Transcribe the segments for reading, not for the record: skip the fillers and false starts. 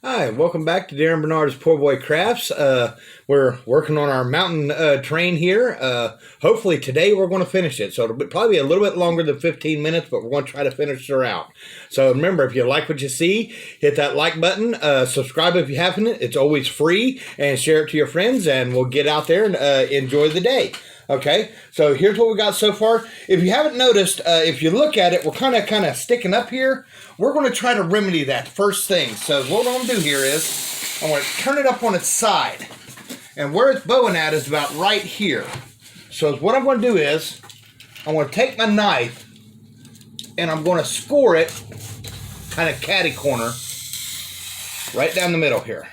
Hi, welcome back to Darren Bernard's Poor Boy Crafts. We're working on our mountain train here. Hopefully today we're going to finish it. So it'll probably be a little bit longer than 15 minutes, but we're going to try to finish her out. So remember, if you like what you see, hit that like button. Subscribe if you haven't. It's always free. And share it to your friends, and we'll get out there and enjoy the day. Okay, so here's what we got so far. If you haven't noticed, if you look at it, we're kind of sticking up here. We're going to try to remedy that first thing. So what I'm going to do here is I'm going to turn it up on its side. And where it's bowing at is about right here. So what I'm going to do is I'm going to take my knife and I'm going to score it kind of catty corner right down the middle here.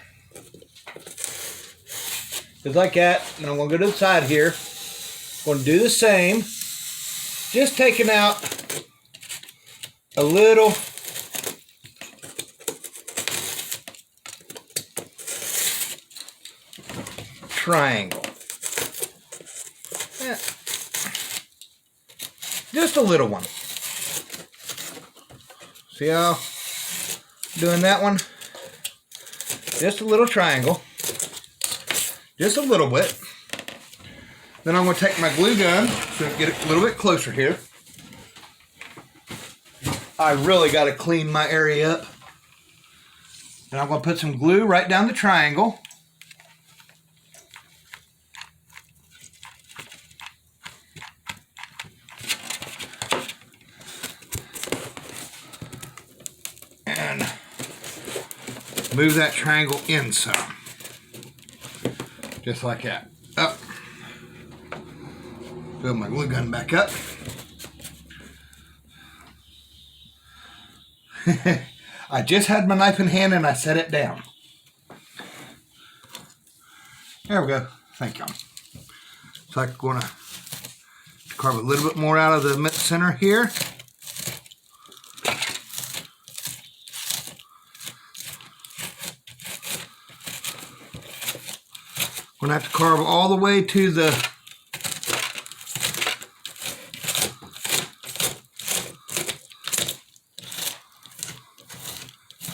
Just like that. And I'm going to go to the side here. I'm going to do the same. Just taking out a little triangle. Yeah. Just a little one. See how I'm doing that one? Just a little triangle. Just a little bit. Then I'm going to take my glue gun so get it a little bit closer here. I really got to clean my area up. And I'm going to put some glue right down the triangle. And move that triangle in some. Just like that. Up. Build my glue gun back up. I just had my knife in hand and I set it down. There we go. Thank you. So I'm going to carve a little bit more out of the center here. I'm going to have to carve all the way to the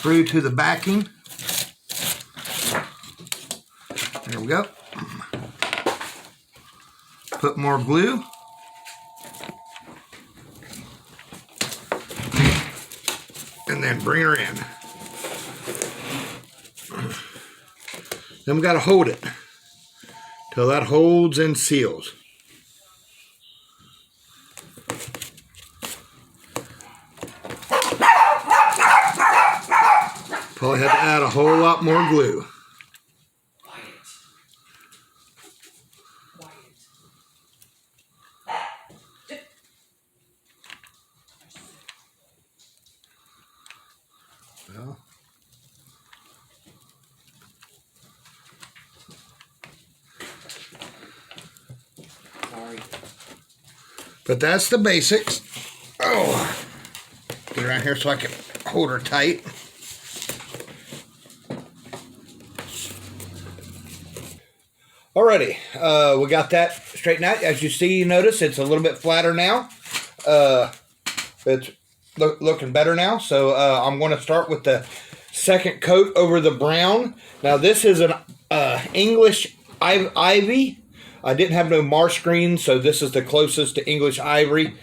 through to the backing. There we go. Put more glue. And then bring her in. Then we got to hold it till that holds and seals. Probably had to add a whole lot more glue. Well, sorry. But that's the basics. Oh, get around here so I can hold her tight. Alrighty, we got that straightened out. As you see, you notice it's a little bit flatter now. It's looking better now. So I'm going to start with the second coat over the brown. Now this is an English ivy. I didn't have no marsh green, so this is the closest to English ivory,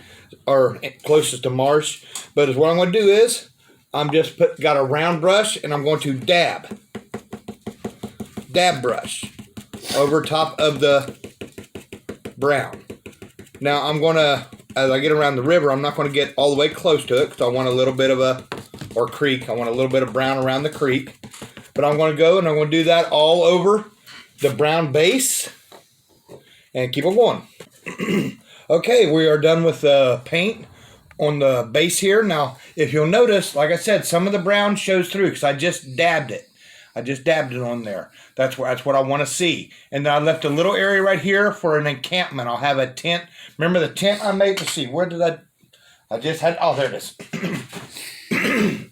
or closest to marsh. But what I'm going to do is, I'm just got a round brush, and I'm going to dab brush over top of the brown. Now I'm going to, as I get around the river, I'm not going to get all the way close to it because I want a little bit of or creek. I want a little bit of brown around the creek. But I'm going to go and I'm going to do that all over the brown base and keep on going. Okay, we are done with the paint on the base here. Now, if you'll notice, like I said, some of the brown shows through because I just dabbed it. I just dabbed it on there. That's what I want to see. And then I left a little area right here for an encampment. I'll have a tent. Remember the tent I made? Let's see, where did I just had, oh, there it is.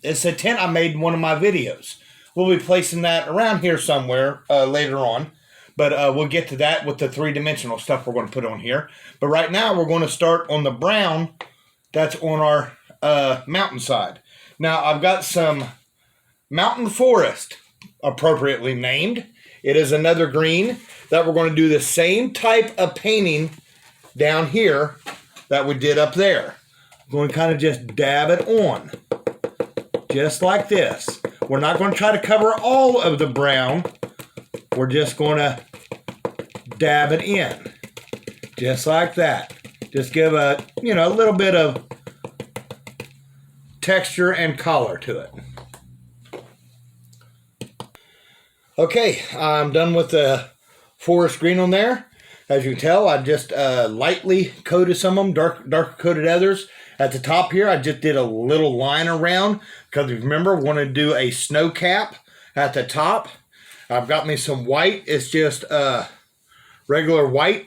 It's a tent I made in one of my videos. We'll be placing that around here somewhere later on. But we'll get to that with the three-dimensional stuff we're going to put on here. But right now, we're going to start on the brown that's on our mountainside. Now, I've got some mountain forest appropriately named. It is another green that we're going to do the same type of painting down here that we did up there. I'm going to kind of just dab it on. Just like this. We're not going to try to cover all of the brown. We're just going to dab it in. Just like that. Just give a, a little bit of texture and color to it. Okay, I'm done with the forest green on there. As you can tell, I just lightly coated some of them, darker coated others. At the top here, I just did a little line around because remember, we want to do a snow cap at the top. I've got me some white. It's just regular white,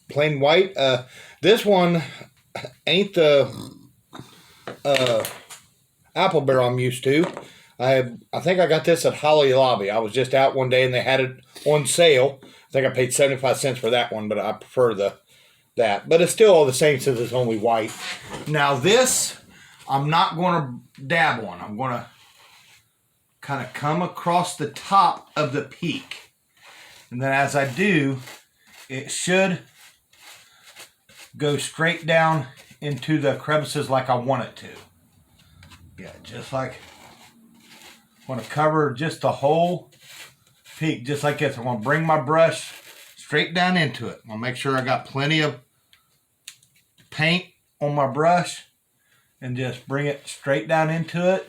plain white. This one ain't the apple barrel I'm used to. I think I got this at Holly Lobby. I was just out one day and they had it on sale. I think I paid 75 cents for that one, but I prefer that. But it's still all the same since it's only white. Now this, I'm not going to dab on. I'm going to kind of come across the top of the peak. And then as I do, it should go straight down into the crevices like I want it to. Yeah, just like, I want to cover just the whole peak, just like this. I'm going to bring my brush straight down into it. I'll make sure I got plenty of paint on my brush and just bring it straight down into it.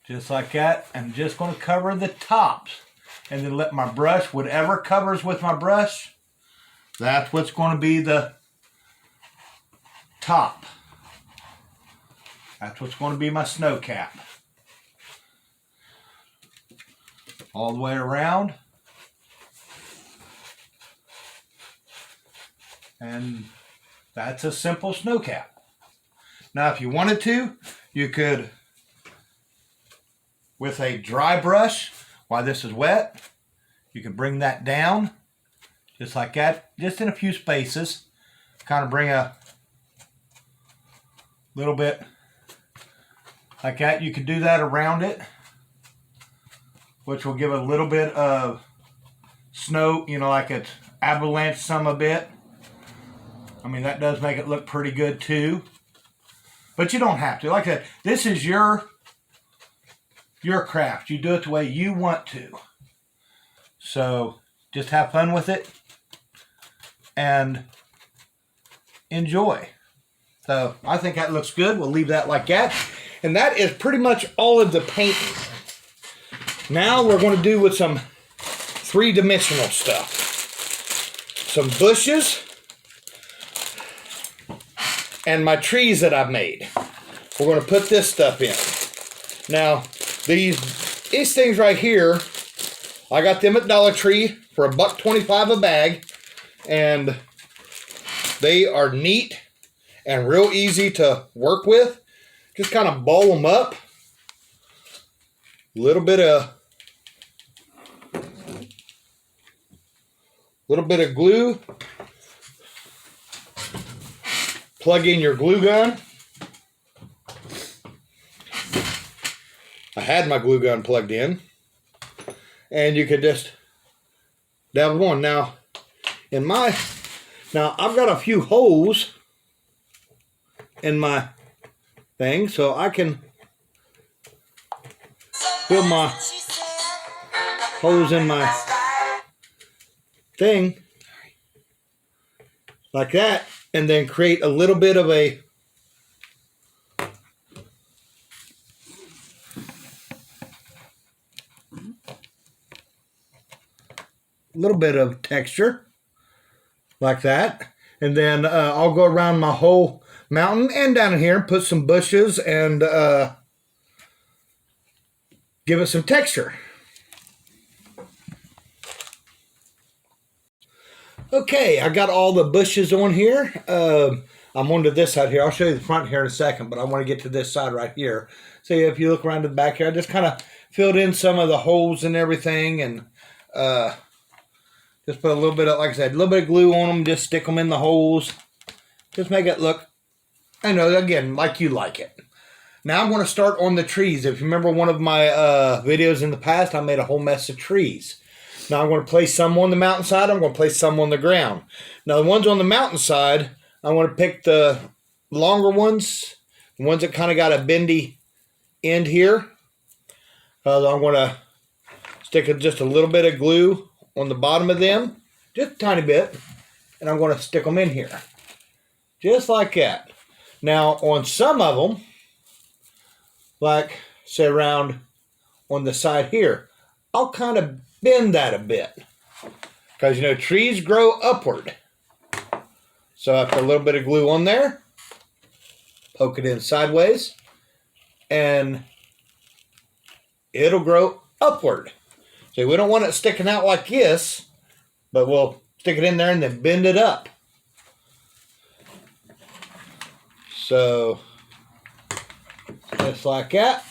Just like that. I'm just going to cover the tops and then let my brush, whatever covers with my brush, that's what's going to be the top. That's what's going to be my snow cap. All the way around. And that's a simple snow cap. Now if you wanted to, you could, with a dry brush, while this is wet, you can bring that down, just like that, just in a few spaces. Kind of bring a little bit like that. You could do that around it, which will give a little bit of snow, like it's avalanche some a bit. I mean, that does make it look pretty good too. But you don't have to. Like I said, this is your craft. You do it the way you want to. So just have fun with it and enjoy. So I think that looks good. We'll leave that like that. And that is pretty much all of the painting. Now we're going to do with some three-dimensional stuff. Some bushes and my trees that I've made. We're going to put this stuff in. Now, these things right here, I got them at Dollar Tree for $1.25 a bag, and they are neat and real easy to work with. Just kind of ball them up. Little bit of glue. Plug in your glue gun. I had my glue gun plugged in. And you could just dab it on. Now I've got a few holes in my thing, so I can fill my holes in my thing like that, and then create a little bit of texture like that. And then I'll go around my whole mountain and down here and put some bushes and give it some texture. Okay, I got all the bushes on here. I'm on to this side here. I'll show you the front here in a second, but I want to get to this side right here. So if you look around the back here, I just kind of filled in some of the holes and everything, and just put a little bit of, like I said, a little bit of glue on them. Just stick them in the holes. Just make it look, again, like you like it. Now I'm going to start on the trees. If you remember one of my videos in the past, I made a whole mess of trees. Now I'm going to place some on the mountainside. I'm going to place some on the ground. Now the ones on the mountainside, I want to pick the longer ones, the ones that kind of got a bendy end here. I'm going to stick just a little bit of glue on the bottom of them, just a tiny bit, and I'm going to stick them in here, just like that. Now on some of them, like say around on the side here, I'll kind of bend that a bit, because you know trees grow upward. So I put a little bit of glue on there, poke it in sideways, and it'll grow upward. So we don't want it sticking out like this, but we'll stick it in there and then bend it up. So just like that.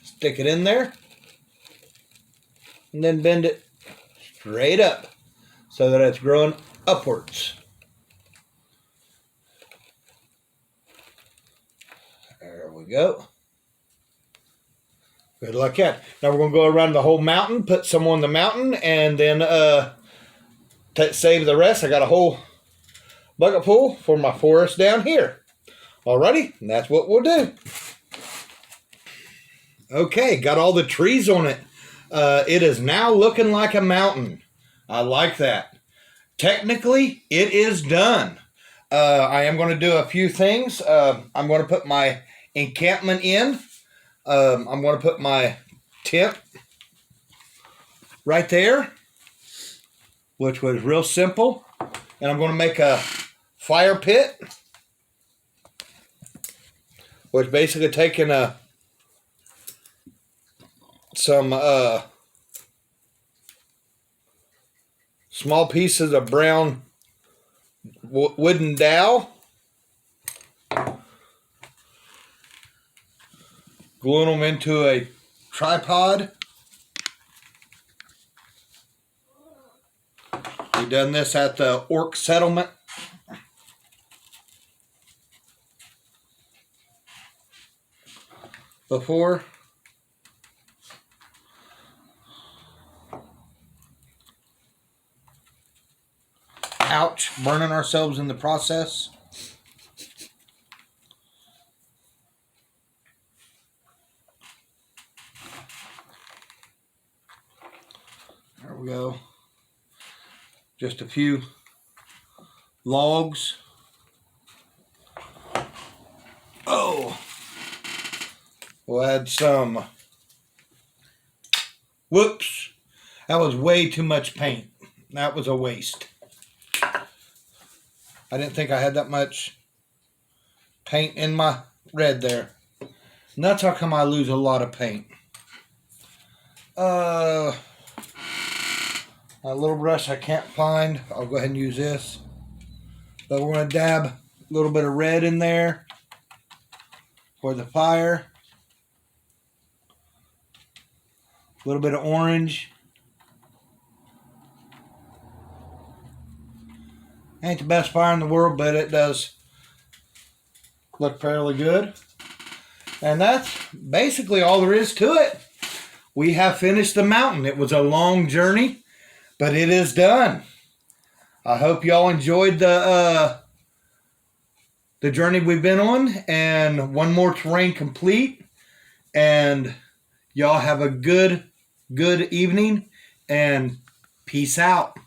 Stick it in there and then bend it straight up so that it's growing upwards. There we go. Good like that. Now we're going to go around the whole mountain, put some on the mountain, and then save the rest. I got a whole bucket full for my forest down here. Alrighty, and that's what we'll do. Okay, got all the trees on it. It is now looking like a mountain. I like that. Technically, it is done. I am going to do a few things. I'm going to put my encampment in. I'm going to put my tent right there, which was real simple. And I'm going to make a fire pit, which basically taking some small pieces of brown wooden dowel, gluing them into a tripod. We done this at the Orc settlement. Before. Ouch, burning ourselves in the process. There we go. Just a few logs. Oh, we'll add some. Whoops, that was way too much paint. That was a waste. I didn't think I had that much paint in my red there. And that's how come I lose a lot of paint. A little brush I can't find. I'll go ahead and use this. But we're going to dab a little bit of red in there for the fire. A little bit of orange. Ain't the best fire in the world, but it does look fairly good. And that's basically all there is to it. We have finished the mountain. It was a long journey, but it is done. I hope y'all enjoyed the journey we've been on, and one more terrain complete. And y'all have a good evening, and peace out.